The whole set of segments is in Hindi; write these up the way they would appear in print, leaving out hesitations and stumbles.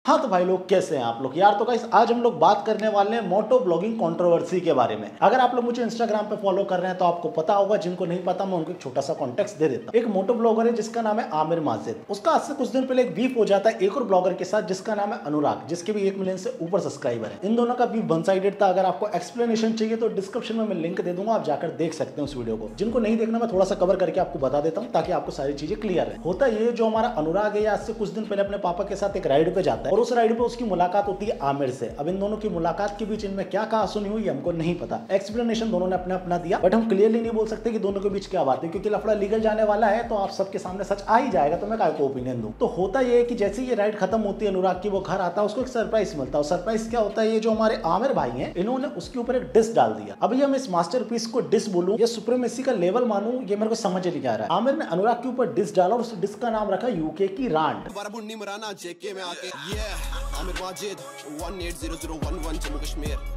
हाँ तो भाई लोग कैसे हैं आप लोग यार। तो गाइस आज हम लोग बात करने वाले हैं मोटो ब्लॉगिंग कंट्रोवर्सी के बारे में। अगर आप लोग मुझे इंस्टाग्राम पे फॉलो कर रहे हैं तो आपको पता होगा, जिनको नहीं पता मैं उनको एक छोटा सा कॉन्टेक्स्ट दे देता हूं। एक मोटो ब्लॉगर है जिसका नाम है आमिर माजिद। उसका आज से कुछ दिन पहले एक बीफ हो जाता है एक और ब्लॉगर के साथ जिसका नाम है अनुराग, जिसके भी 1 मिलियन से ऊपर सब्सक्राइबर है। इन दोनों का बीफ वन साइडेड था। अगर आपको एक्सप्लेनेशन चाहिए तो डिस्क्रिप्शन में मैं लिंक दे दूंगा, आप जाकर देख सकते हैं उस वीडियो को। जिनको नहीं देखना मैं थोड़ा सा कवर करके आपको बता देता हूँ ताकि आपको सारी चीजें क्लियर है। होता ये जो हमारा अनुराग है आज से कुछ दिन पहले अपने पापा के साथ एक राइड पे जाता है और उस राइड पे उसकी मुलाकात होती है आमिर से। अब इन दोनों की मुलाकात के बीच इनमें क्या कहा सुनी हुई हमको नहीं पता, एक्सप्लेनेशन दोनों ने अपने अपना दिया, बट हम क्लियरली नहीं बोल सकते कि दोनों के बीच क्या बात है क्योंकि लफड़ा लीगल जाने वाला है तो आप सबके सामने सच आ ही जाएगा, तो मैं काय को ओपिनियन दूं। तो होता यह है कि जैसे ये राइड खत्म होती है अनुराग की, वो घर आता है, उसको एक सरप्राइज मिलता है। सरप्राइज क्या होता है, ये जो हमारे आमिर भाई हैं इन्होंने उसके ऊपर एक डिस डाल दिया। अभी हम इस मास्टरपीस को डिस बोलूं या सुप्रीमेसी का लेवल मानूं, ये मेरे को समझ नहीं आ रहा है। आमिर ने अनुराग के ऊपर डिस डाला और उस डिस का नाम रखा यूके की रांड।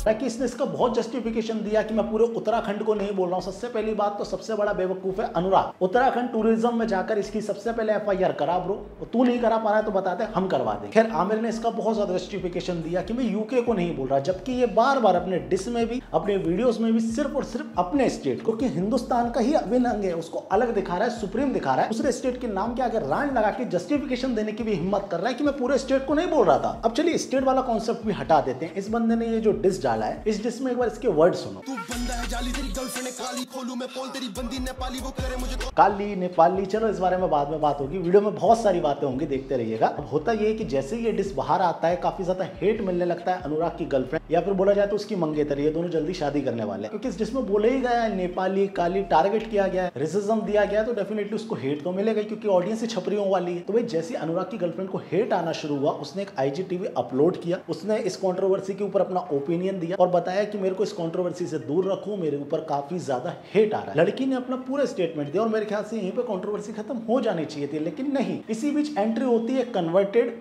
ताकि इसने इसका बहुत जस्टिफिकेशन दिया कि मैं पूरे उत्तराखंड को नहीं बोल रहा हूं। सबसे पहली बात तो सबसे बड़ा बेवकूफ है अनुराग। उत्तराखंड टूरिज्म में जाकर इसकी सबसे पहले एफआईआर करा ब्रो, तू नहीं करा पा रहा है तो बता दे, हम करवा दें। खैर आमिर ने इसका बहुत ज्यादा जस्टिफिकेशन दिया कि मैं यूके को नहीं बोल रहा, जबकि ये बार बार अपने डिस में भी अपने वीडियोस में भी सिर्फ और सिर्फ अपने स्टेट को, क्योंकि हिंदुस्तान का ही अभिन्न अंग है, उसको अलग दिखा रहा है, सुप्रीम दिखा रहा है। दूसरे स्टेट के नाम के आगे रांड लगा के जस्टिफिकेशन देने की भी हिम्मत कर रहा है कि मैं पूरे स्टेट को नहीं बोल रहा था। अब चलिए स्टेट वाला कॉन्सेप्ट भी हटा देते हैं। इस बंदे ने ये जो डिस डाला है, इस डिस में एक बार इसके वर्ड सुनो। तू बंदा है जाली, तेरी गर्लफ्रेंड है काली, खोलू मैं पोल, तेरी बंदी नेपाली, वो करे मुझे तो काली नेपाली। चलो इस बारे में बाद में बात होगी, वीडियो में बहुत सारी बातें होंगी, देखते रहिएगा। अब होता ये है कि जैसे ये डिस बाहर आता है काफी ज्यादा हेट मिलने लगता है अनुराग की गर्लफ्रेंड, या फिर बोला जाए तो उसकी मंगेतर। ये दोनों जल्दी शादी करने वाले हैं क्योंकि इस डिस में बोले ही गया है नेपाली काली, टारगेट किया गया है, रेसिज्म दिया गया है, तो डेफिनेटली उसको हेट तो मिलेगा क्योंकि ऑडियंस ही छपरियों वाली है। तो भाई जैसे अनुराग की गर्लफ्रेंड को हेट आना शुरू हुआ, उसने एक आईजीटीवी अपलोड किया, उसने इस कंट्रोवर्सी के ऊपर अपना ओपिनियन दिया और बताया कि मेरे को इस कंट्रोवर्सी से दूर रखो, मेरे ऊपर काफी ज्यादा हेट आ रहा है। लड़की ने अपना पूरा स्टेटमेंट दिया और मेरे ख्याल से यहीं पे कंट्रोवर्सी खत्म हो जानी चाहिए थी, लेकिन नहीं। इसी बीच एंट्री होती है कन्वर्टेड,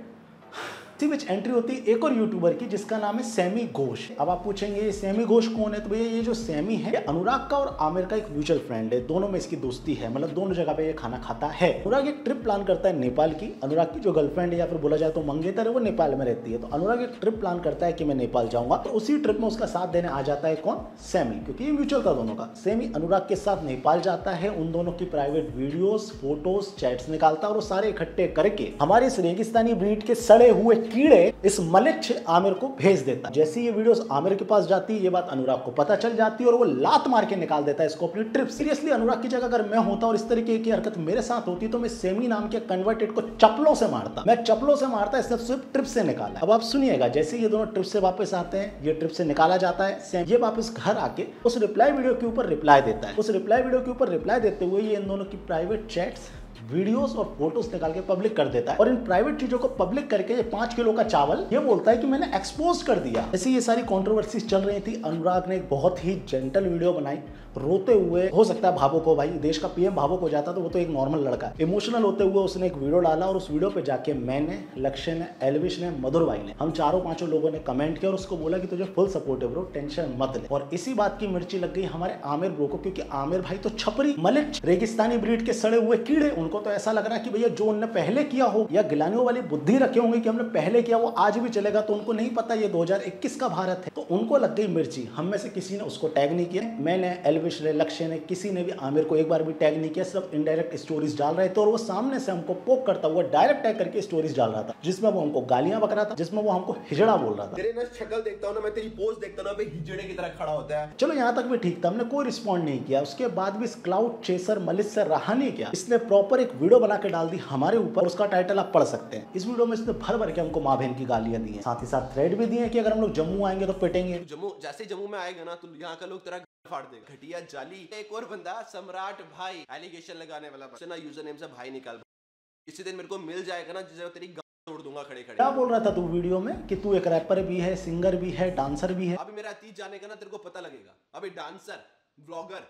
एंट्री होती है एक और यूट्यूबर की जिसका नाम है सैमी घोष। अब आप पूछेंगे ये सैमी घोष कौन है, तो भैया ये जो सैमी है ये अनुराग का और आमिर का एक म्यूचुअल फ्रेंड है, दोनों में इसकी दोस्ती है, मतलब दोनों जगह पे ये खाना खाता है। अनुराग एक ट्रिप प्लान करता है नेपाल की। अनुराग की जो गर्लफ्रेंड है या फिर बोला जाए तो मंगेतर है, वो नेपाल में रहती है। तो अनुराग एक ट्रिप प्लान करता है कि मैं नेपाल जाऊंगा, तो उसी ट्रिप में उसका साथ देने आ जाता है कौन, सैमी, क्योंकि ये म्यूचुअल का दोनों का। सैमी अनुराग के साथ नेपाल जाता है, उन दोनों की प्राइवेट वीडियोस, फोटोज, चैट्स निकालता है और वो सारे इकट्ठे करके हमारे इस रेगिस्तानी ब्रीड के सड़े हुए कीड़े इस मलिच्छ आमिर को भेज देता। जैसे ये वीडियोस आमिर के पास जाती है, ये बात अनुराग को पता चल जाती है और वो लात मार के निकाल देता है इसको अपनी ट्रिप। सीरियसली अनुराग की जगह अगर मैं होता और इस तरीके की हरकत मेरे साथ होती तो मैं सैमी नाम के कन्वर्टेड को चप्पलों से मारता, मैं चप्पलों से मारता, इसने सिर्फ ट्रिप से निकाला। अब आप सुनिएगा, जैसे ये दोनों ट्रिप से वापस आते हैं, ये ट्रिप से निकाला जाता है, ये वापस घर आके उस रिप्लाई वीडियो के ऊपर रिप्लाई देता है। उस रिप्लाई वीडियो के ऊपर रिप्लाई देते हुए ये इन दोनों की प्राइवेट चैट्स, वीडियोस और फोटोज निकाल के पब्लिक कर देता है और इन प्राइवेट चीजों को पब्लिक करके ये 5 किलो का चावल ये बोलता है कि मैंने एक्सपोज कर दिया। ऐसी ये सारी कंट्रोवर्सीज चल रही थी। अनुराग ने एक बहुत ही जेंटल वीडियो बनाई, रोते हुए, हो सकता है भावुक हो, भाई देश का पीएम भावुक हो जाता तो वो तो एक नॉर्मल लड़का है। इमोशनल होते हुए उसने एक वीडियो डाला और उस वीडियो पे जाके मैंने, लक्ष्य ने, एलविश ने, मधुर भाई ने, हम चारों पांचों लोगों ने कमेंट किया और उसको बोला कि तुझे फुल सपोर्ट है ब्रो, टेंशन मत ले। और इसी बात की मिर्ची लग गई हमारे आमिर ब्रो को, क्योंकि आमिर भाई तो छपरी, मलिच्छ, रेगिस्तानी ब्रीड के सड़े हुए कीड़े। उनको तो ऐसा लग रहा है कि भैया जो उनने पहले किया हो या गिलानियों वाली बुद्धि रखे होंगे कि हमने पहले किया वो आज भी चलेगा, तो उनको नहीं पता ये 2021 का भारत है, तो उनको लग गई मिर्ची। हम में से किसी ने उसको टैग नहीं किया, मैंने, एलविश ने, लक्ष्य ने, किसी ने भी आमिर को एक बार भी टैग नहीं किया, सिर्फ इनडायरेक्ट स्टोरीज डाल रहे थे और वो सामने से हमको पोक करता हुआ डायरेक्ट टैग करके स्टोरीज डाल रहा था, जिसमें वो हमको गालियां बक रहा था, जिसमें वो हमको हिजड़ा बोल रहा था। तेरे ना शक्ल देखता हूं ना मैं, तेरी पोज देखता हूं ना, हिजड़े की तरह खड़ा होता है। चलो यहाँ तक भी ठीक था, हमने कोई रिस्पॉन्ड नहीं किया। उसके बाद भी क्लाउड चेसर मलिच से रहा नहीं किया, इसने प्रॉपर एक वीडियो बना के डाल दी हमारे ऊपर। उसका टाइटल आप पढ़ सकते हैं। इस वीडियो में इसने भर भर के हमको माँ बहन की गालियां दी हैं, साथ ही साथ थ्रेड भी दिए कि अगर हम लोग जम्मू आएंगे तो पिटेंगे। जम्मू, जैसे जम्मू में आएगा ना तो यहाँ का लोग तेरा फाड़ देगा, घटिया जाली। एक और बंदा सम्राट भाई एलिगेशन लगाने वाला ना, यूजर नेम से भाई निकाल, इसी दिन मेरे को मिल जाएगा ना जिसे तेरी तोड़ दूंगा खड़े खड़े। क्या बोल रहा था तू वीडियो में कि तू एक रैपर भी है, सिंगर भी है, डांसर भी है। अभी मेरा अतीत जाने का ना तेरे को पता लगेगा। अभी डांसर, ब्लॉगर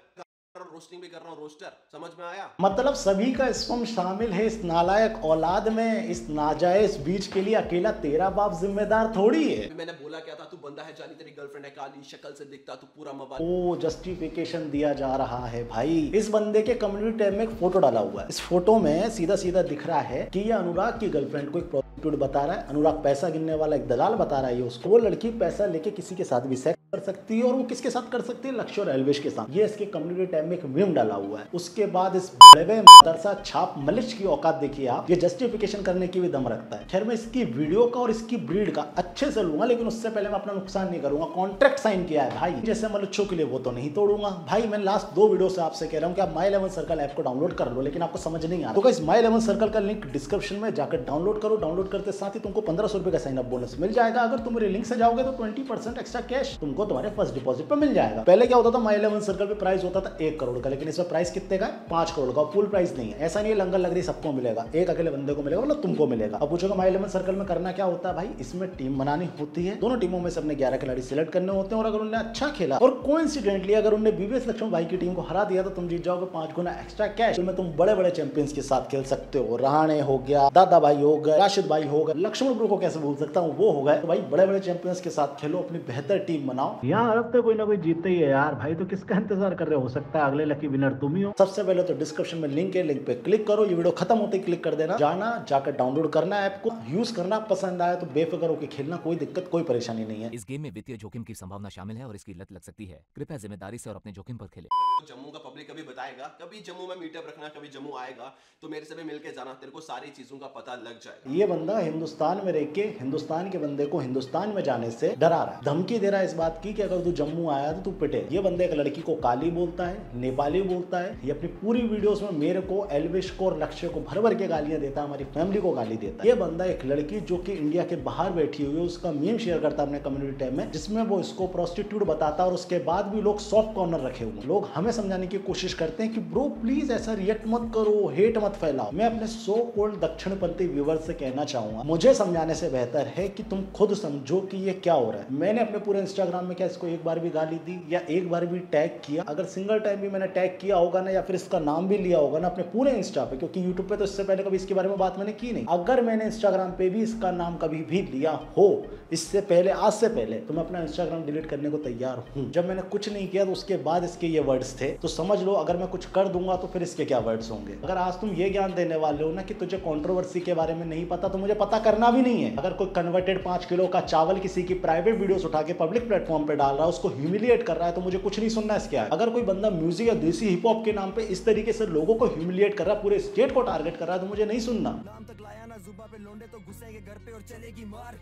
रोस्टिंग भी कर रहा हूँ, रोस्टर, समझ में आया? मतलब सभी का स्पर्म शामिल है इस नालायक औलाद में, इस नाजायज बीज के लिए अकेला तेरा बाप जिम्मेदार थोड़ी है। मैंने बोला क्या था, तू बंदा है जाली, तेरी गर्लफ्रेंड है काली, शक्ल से दिखता तू पूरा मवाली। ओ जस्टिफिकेशन दिया जा रहा है भाई। इस बंदे के कम्युनिटी टैब में एक फोटो डाला हुआ है। इस फोटो में सीधा सीधा दिख रहा है कि ये अनुराग की गर्लफ्रेंड को एक प्रोस्टिट्यूट बता रहा है। अनुराग पैसा गिनने वाला एक दलाल बता रहा है उसको। वो लड़की पैसा लेके किसी के साथ भी सेक्स कर सकती है, और वो किसके साथ कर सकती है? लक्ष्य और एल्विश के साथ। ये इसके कम्युनिटी टैब में एक मीम डाला हुआ है। उसके बाद इस दरसा छाप मलिच की औकात देखिए आप, ये जस्टिफिकेशन करने की भी दम रखता है। खैर मैं इसकी वीडियो का और इसकी ब्रीड का अच्छे से लूंगा, लेकिन उससे पहले मैं अपना नुकसान नहीं करूंगा। कॉन्ट्रैक्ट साइन किया है भाई, जैसे मलिच्छों के लिए वो तो नहीं तोड़ूंगा भाई। मैं लास्ट 2 वीडियो से आपसे कह रहा हूं कि आप माई 11 सर्कल ऐप को डाउनलोड कर लो, लेकिन आपको समझ नहीं आ रहा। तो गाइस माई 11 सर्कल का लिंक डिस्क्रिप्शन में जाकर डाउनलोड करो। डाउनलोड करते साथ ही तुमको 1500 रुपए का साइन अप बोनस मिल जाएगा। अगर तुम मेरे लिंक से जाओगे तो 20% एक्स्ट्रा कैश तुमको तुम्हारे फर्स्ट डिपॉजिट पे मिल जाएगा। पहले क्या होता था, माई 11 सर्कल पे प्राइस होता था 1 करोड़ का, लेकिन इसमें प्राइस कितने का है? 5 करोड़ का। फुल प्राइस नहीं है, ऐसा नहीं है लंगर लग रही सबको मिलेगा, एक अकेले बंदे को मिलेगा, मतलब तुमको मिलेगा। अब पूछोगे माई 11 सर्कल में करना क्या होता है भाई? इसमें टीम बनानी होती है, दोनों टीमों में से अपने 11 खिलाड़ी सिलेक्ट करने होते हैं, और अगर उन्होंने अच्छा खेला और कोइंसिडेंटली अगर उन्होंने बीवीएस लक्ष्मण भाई की टीम को हरा दिया तो तुम जीत जाओगे 5 गुना एक्स्ट्रा कैश। तो तुम बड़े बड़े चैंपियंस के साथ खेल सकते हो। रहाणे हो गया, दादा भाई हो गए, राशिद भाई हो गए, लक्ष्मण ब्रो को कैसे भूल सकता हूँ, वो हो गए। तो भाई बड़े बड़े चैंपियंस के साथ खेलो, अपनी बेहतर टीम बनाओ। यहाँ हर हफ्ते कोई ना कोई जीतते ही है यार भाई, तो किसका इंतजार कर रहे हो सकता है अगले लकी विनर तुम ही हो। सबसे पहले तो डिस्क्रिप्शन में लिंक है, लिंक पे क्लिक करो। ये वीडियो खत्म होते ही क्लिक कर देना, जाना जाकर डाउनलोड करना ऐप को, यूज करना। पसंद आया तो बेफिक्र होकर खेलना, कोई दिक्कत कोई परेशानी नहीं है। इस गेम में वित्तीय जोखिम की संभावना शामिल है और इसकी लत लग सकती है। कृपया जिम्मेदारी से और अपने जोखिम पर खेलें। जम्मू का पब्लिक कभी बताएगा, कभी जम्मू में मीटअप रखना, कभी जम्मू आएगा तो मेरे से भी मिलके जाना, तेरे को सारी चीजों का पता लग जाएगा। ये बंदा हिंदुस्तान में रह के हिंदुस्तान के बंदे को हिंदुस्तान में जाने से डरा रहा है, धमकी दे रहा है इस बात की कि अगर तू जम्मू आया तो तू पिटे। ये बंदे एक लड़की को काली बोलता है, नेपाली बोलता है। ये अपनी पूरी वीडियोस में मेरे को, एल्विश को और लक्ष्य को भर भर के गालियां देता है, हमारी फैमिली को गाली देता है। ये बंदा एक लड़की जो कि इंडिया के बाहर बैठी हुई है उसका मीम शेयर करता है अपने कम्युनिटी टैब में, जिसमें वो इसको प्रोस्टिट्यूट बताता है, और उसके बाद भी लोग सॉफ्ट कॉर्नर रखे हुए। लोग हमें समझाने की कोशिश करते हैं कि ब्रो प्लीज ऐसा रिएक्ट मत करो, हेट मत फैलाओ। मैं अपने सो कॉल्ड दक्षिणपंथी व्यूअर्स से कहना चाहूंगा, मुझे समझाने से बेहतर है कि तुम खुद समझो कि ये क्या हो रहा है। मैंने अपने पूरे इंस्टाग्राम में क्या इसको एक बार भी गाली दी या एक बार भी टैग किया? अगर सिंगल टाइम भी मैंने टैग किया होगा ना, या फिर इसका नाम भी लिया होगा ना अपने पूरे इंस्टा पे, क्योंकि यूट्यूब पे तो इससे पहले कभी इसके बारे में बात मैंने की नहीं। अगर मैंने इंस्टाग्राम पे भी इसका नाम कभी भी लिया हो इससे पहले, आज से पहले, तो मैं अपना इंस्टाग्राम डिलीट करने को तैयार हूँ। जब मैंने कुछ नहीं किया तो उसके बाद इसके ये वर्ड्स थे, तो समझ लो अगर मैं कुछ कर दूंगा तो फिर इसके क्या वर्ड्स होंगे। अगर आज तुम ये ज्ञान देने वाले हो ना कि तुझे कंट्रोवर्सी के बारे में नहीं पता, तो मुझे पता करना भी नहीं है। अगर कोई कन्वर्टेड 5 किलो का चावल किसी की प्राइवेट वीडियोस उठा के पब्लिक प्लेटफॉर्म पे डाल रहा है, उसको ह्यूमिलिएट कर रहा है, तो मुझे कुछ नहीं सुनना इसके आगे। अगर कोई बंदा म्यूजिक या देसी हिप हॉप के नाम पे इस तरीके से लोगों को ह्यूमिलिएट कर रहा है, पूरे स्टेट को टारगेट कर रहा है, तो मुझे नहीं सुनना। नाम तक लाया ना जुबा पे लोंडे तो घुसेंगे घर पे और चलेगी मार।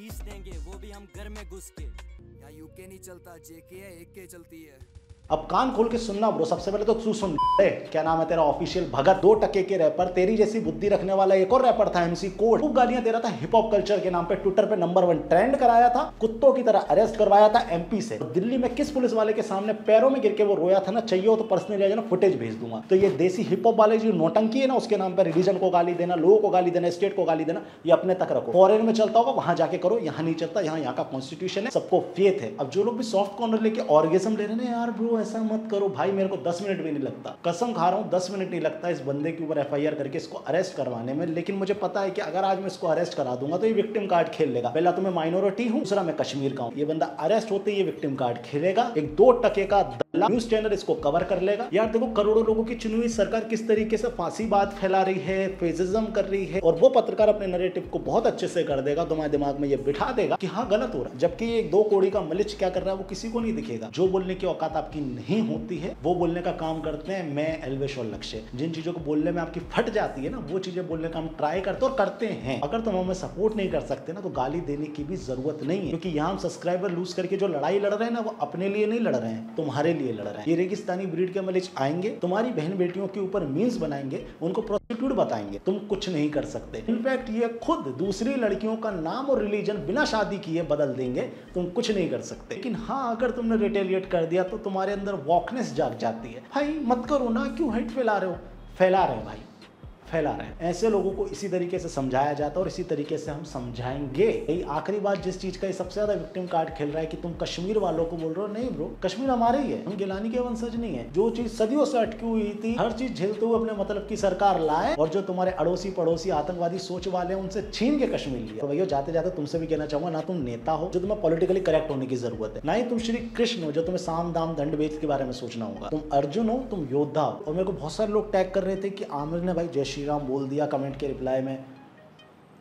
डीस देंगे वो भी हम घर में घुस के। यहाँ यूके नहीं चलता, जेके है, एक के चलती है। अब कान खोल के सुनना ब्रो। सबसे पहले तो तू सुन, क्या नाम है तेरा ऑफिशियल भगत, 2 टके के रैपर। तेरी जैसी बुद्धि रखने वाला एक और रैपर था MC कोड, खूब गालियां दे रहा था हिप हॉप कल्चर के नाम पे। ट्विटर पे नंबर 1 ट्रेंड कराया था, कुत्तों की तरह अरेस्ट करवाया था MP से। दिल्ली में किस पुलिस वाले के सामने पैरों में गिर के वो रोया था ना, चाहिए हो तो पर्सनली आ जाना, फुटेज भेज दूंगा। तो ये देसी हिप हॉप वाले जो नोटंकी है ना, उसके नाम पर रिलीजन को गाली देना, लोगों को गाली देना, स्टेट को गाली देना, ये अपने तक रखो। फॉरेन में चलता होगा वहां जाके करो, यहाँ नहीं चलता। यहाँ का कॉन्स्टिट्यूशन है, सबको फेथ है। अब जो लोग भी सॉफ्ट कॉर्नर लेके ऑर्गेजम ले रहे हैं, यार ब्रो ऐसा मत करो भाई, मेरे को 10 मिनट भी नहीं लगता, कसम खा रहा हूँ 10 मिनट नहीं लगता इस बंदे के ऊपर FIR करके इसको अरेस्ट करवाने में। लेकिन मुझे पता है कि अगर आज मैं इसको अरेस्ट करा दूंगा तो ये विक्टिम कार्ड खेल लेगा। पहला तो मैं माइनॉरिटी हूँ, दूसरा मैं कश्मीर का हूँ। ये बंदा अरेस्ट होते ही ये विक्टिम कार्ड खेलेगा। एक 2 टके का न्यूज चैनल इसको कवर कर लेगा। यार देखो, करोड़ों लोगों की चुनी हुई सरकार किस तरीके से फांसी बात फैला रही है, फेसिज्म कर रही है, और वो पत्रकार अपने नैरेटिव को बहुत अच्छे से कर देगा। तुम्हारे दिमाग में ये बिठा देगा कि हाँ गलत हो रहा है, जबकि ये 2 कौड़ी का मलिच क्या कर रहा है वो किसी को नहीं दिखेगा। जो बोलने की औकात आपकी नहीं होती है वो बोलने का काम करते हैं मैं, एल्विश और लक्ष्य। जिन चीजों को बोलने में आपकी फट जाती है ना, वो चीजें बोलने का हम ट्राई करते और करते हैं। अगर तुम हमें सपोर्ट नहीं कर सकते ना, तो गाली देने की भी जरूरत नहीं है, क्योंकि यहाँ हम सब्सक्राइबर लूज करके जो लड़ाई लड़ रहे हैं ना, वो अपने लिए नहीं लड़ रहे हैं, तुम्हारे लिए लड़ रहे हैं। ये रेगिस्तानी ब्रीड के मलिच आएंगे, तुम्हारी बहन बेटियों के ऊपर मीम्स बनाएंगे, उनको प्रोस्टिट्यूट बताएंगे, तुम कुछ नहीं कर सकते। इनफैक्ट ये खुद दूसरी लड़कियों का नाम और रिलीजन बिना शादी किए बदल देंगे, तुम कुछ नहीं कर सकते। लेकिन हाँ, अगर तुमने रिटेलिएट कर दिया तो तुम्हारे अंदर वॉकनेस जाग जाती है। भाई मत करो ना, क्यों हेट फैला रहे हो? फैला रहे हैं भाई, फैला रहे हैं। ऐसे लोगों को इसी तरीके से समझाया जाता है और इसी तरीके से हम समझाएंगे। यही आखिरी बात जिस चीज का ये सबसे ज्यादा विक्टिम कार्ड खेल रहा है कि तुम कश्मीर वालों को बोल रहे हो, नहीं ब्रो, कश्मीर हमारे ही है, हम गिलानी के वंशज नहीं है। जो चीज सदियों से अटकी हुई थी, हर चीज झेलते हुए अपने मतलब की सरकार लाए और जो तुम्हारे अड़ोसी पड़ोसी आतंकवादी सोच वाले हैं उनसे छीन के कश्मीर लिया। तो भैया जाते जाते तुमसे भी कहना चाहूंगा, ना तुम नेता हो जो तुम्हें पॉलिटिकली करेक्ट होने की जरूरत है, ना ही तुम श्री कृष्ण हो जो तुम्हें साम दाम दंड भेद के बारे में सोचना होगा। तुम अर्जुन हो, तुम योद्धा हो। और मेरे को बहुत सारे लोग टैग कर रहे थे कि आमिर ने भाई जय श्री राम बोल दिया कमेंट के रिप्लाई में,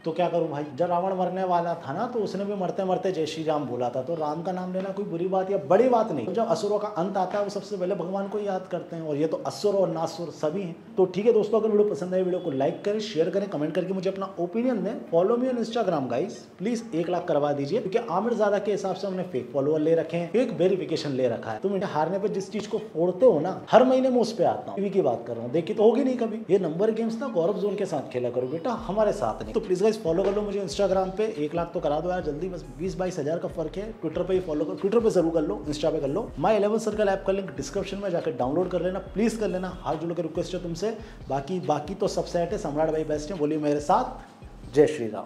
तो क्या करूं भाई, जब रावण मरने वाला था ना तो उसने भी मरते मरते जय श्री राम बोला था, तो राम का नाम लेना कोई बुरी बात या बड़ी बात नहीं। तो जब असुरों का अंत आता है वो सबसे पहले भगवान को याद करते हैं, और ये तो असुर और नासुर सभी हैं। तो ठीक है दोस्तों, अगर वीडियो पसंद आए वीडियो को लाइक करें, शेयर करें, कमेंट करके मुझे अपना ओपिनियन दें। Follow me on Instagram guys, please 1 lakh करवा दीजिए, क्योंकि आमिर ज़्यादा के हिसाब से हमने फेक फॉलोअर ले रखे हैं, फेक वेरिफिकेशन ले रखा है। तुम इंडिया हारने पर जिस चीज को फोड़ते हो ना, हर महीने मैं उस पर आता हूँ, टीवी की बात कर रहा हूँ, देखी तो होगी नहीं कभी। ये नंबर गेम्स ना गौरव जोन के साथ खेला करो बेटा, हमारे साथ नहीं। तो प्लीज गाइस फॉलो कर लो मुझे इंस्टाग्राम पे, 1 लाख तो करा दो यार जल्दी, बस 20-22 हज़ार का फर्क है। ट्विटर पे ही फॉलो करो, ट्विटर पे जरूर कर लो, इंस्टा पे कर लो। माय 11 सर्कल ऐप का लिंक डिस्क्रिप्शन में जाकर डाउनलोड कर लेना, प्लीज कर लेना, हाथ जोड़ के रिक्वेस्ट है तुमसे। बाकी तो सब सेट है, सम्राट भाई बेस्ट है। बोलिए मेरे साथ जय श्री राम।